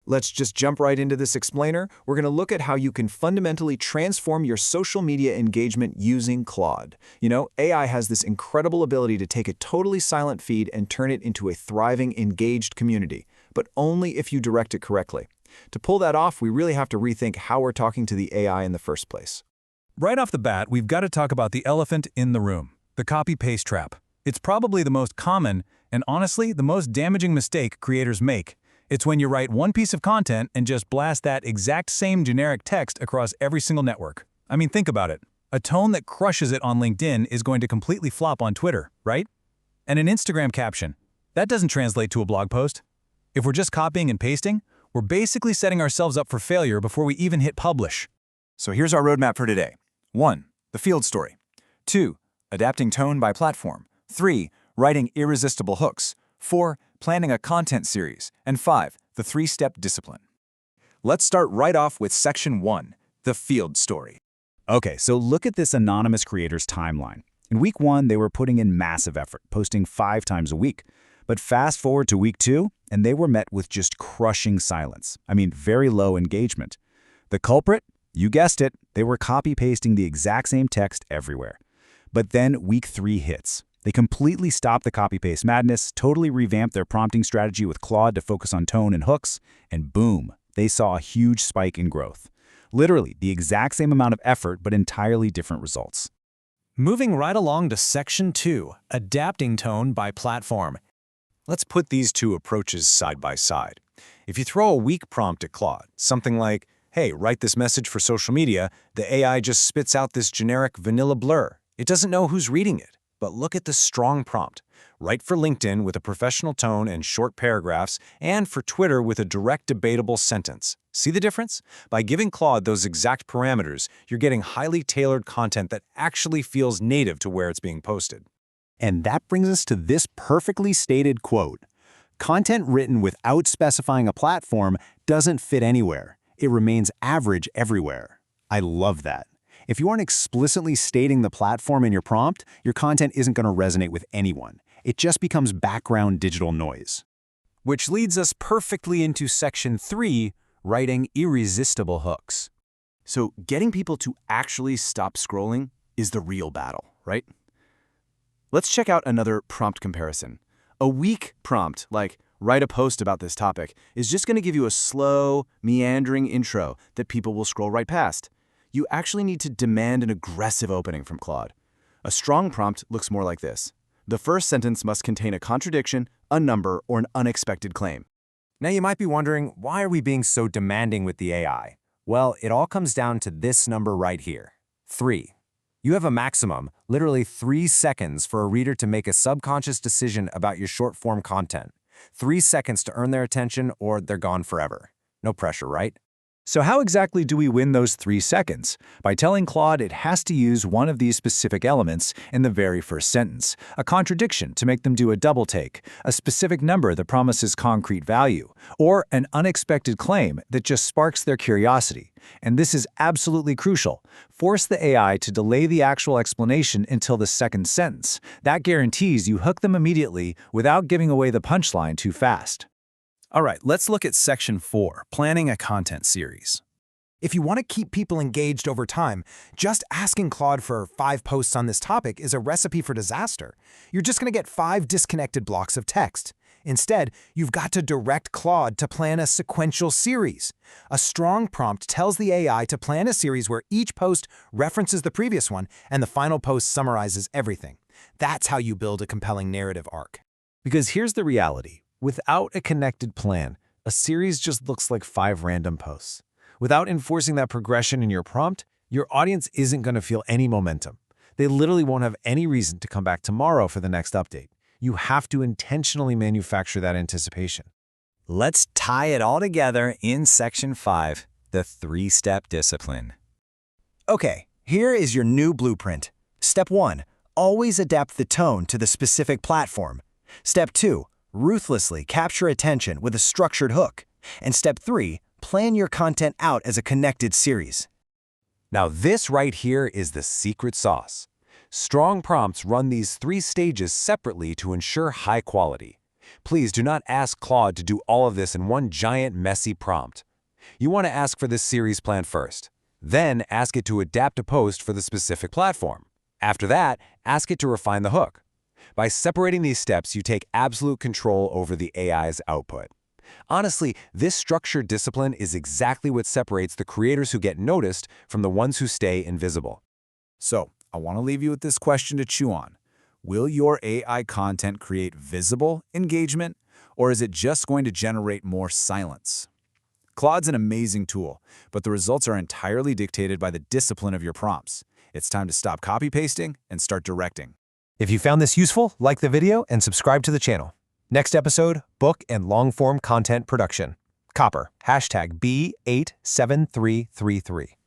Let's just jump right into this explainer. We're going to look at how you can fundamentally transform your social media engagement using Claude. You know, AI has this incredible ability to take a totally silent feed and turn it into a thriving, engaged community, but only if you direct it correctly. To pull that off, we really have to rethink how we're talking to the AI in the first place. Right off the bat, we've got to talk about the elephant in the room, the copy-paste trap. It's probably the most common and honestly the most damaging mistake creators make. It's when you write one piece of content and just blast that exact same generic text across every single network. I mean, think about it. A tone that crushes it on LinkedIn is going to completely flop on Twitter, right? And an Instagram caption. That doesn't translate to a blog post. If we're just copying and pasting, we're basically setting ourselves up for failure before we even hit publish. So here's our roadmap for today. 1. The field story. 2. Adapting tone by platform. 3. Writing irresistible hooks. 4. Planning a content series. And 5. The 3-step discipline. Let's start right off with section 1, the field story. Okay, so look at this anonymous creator's timeline. In week 1, they were putting in massive effort, posting 5 times a week. But fast forward to week 2, and they were met with just crushing silence. I mean, very low engagement. The culprit? You guessed it, they were copy-pasting the exact same text everywhere. But then week 3 hits. They completely stopped the copy-paste madness, totally revamped their prompting strategy with Claude to focus on tone and hooks, and boom, they saw a huge spike in growth. Literally, the exact same amount of effort, but entirely different results. Moving right along to section 2, adapting tone by platform. Let's put these two approaches side by side. If you throw a weak prompt at Claude, something like, hey, write this message for social media, the AI just spits out this generic vanilla blur. It doesn't know who's reading it. But look at the strong prompt. Write for LinkedIn with a professional tone and short paragraphs, and for Twitter with a direct debatable sentence. See the difference? By giving Claude those exact parameters, you're getting highly tailored content that actually feels native to where it's being posted. And that brings us to this perfectly stated quote. Content written without specifying a platform doesn't fit anywhere. It remains average everywhere. I love that. If you aren't explicitly stating the platform in your prompt, your content isn't going to resonate with anyone. It just becomes background digital noise. Which leads us perfectly into section 3, writing irresistible hooks. So getting people to actually stop scrolling is the real battle, right? Let's check out another prompt comparison. A weak prompt, like write a post about this topic, is just going to give you a slow, meandering intro that people will scroll right past. You actually need to demand an aggressive opening from Claude. A strong prompt looks more like this. The first sentence must contain a contradiction, a number, or an unexpected claim. Now you might be wondering, why are we being so demanding with the AI? Well, it all comes down to this number right here, 3. You have a maximum, literally 3 seconds for a reader to make a subconscious decision about your short-form content. 3 seconds to earn their attention or they're gone forever. No pressure, right? So how exactly do we win those 3 seconds? By telling Claude it has to use one of these specific elements in the very first sentence, a contradiction to make them do a double take, a specific number that promises concrete value, or an unexpected claim that just sparks their curiosity. And this is absolutely crucial. Force the AI to delay the actual explanation until the second sentence. That guarantees you hook them immediately without giving away the punchline too fast. All right, let's look at section 4, planning a content series. If you want to keep people engaged over time, just asking Claude for 5 posts on this topic is a recipe for disaster. You're just going to get 5 disconnected blocks of text. Instead, you've got to direct Claude to plan a sequential series. A strong prompt tells the AI to plan a series where each post references the previous one and the final post summarizes everything. That's how you build a compelling narrative arc. Because here's the reality. Without a connected plan, a series just looks like 5 random posts. Without enforcing that progression in your prompt, your audience isn't going to feel any momentum. They literally won't have any reason to come back tomorrow for the next update. You have to intentionally manufacture that anticipation. Let's tie it all together in section 5, the 3-step discipline. Okay, here is your new blueprint. Step 1, always adapt the tone to the specific platform. Step 2, ruthlessly capture attention with a structured hook. And step 3, plan your content out as a connected series. Now this right here is the secret sauce. Strong prompts run these 3 stages separately to ensure high quality. Please do not ask Claude to do all of this in one giant, messy prompt. You want to ask for this series plan first. Then ask it to adapt a post for the specific platform. After that, ask it to refine the hook. By separating these steps, you take absolute control over the AI's output. Honestly, this structured discipline is exactly what separates the creators who get noticed from the ones who stay invisible. So, I want to leave you with this question to chew on. Will your AI content create visible engagement, or is it just going to generate more silence? Claude's an amazing tool, but the results are entirely dictated by the discipline of your prompts. It's time to stop copy-pasting and start directing. If you found this useful, like the video and subscribe to the channel. Next episode, book and long-form content production. Copper, #B87333.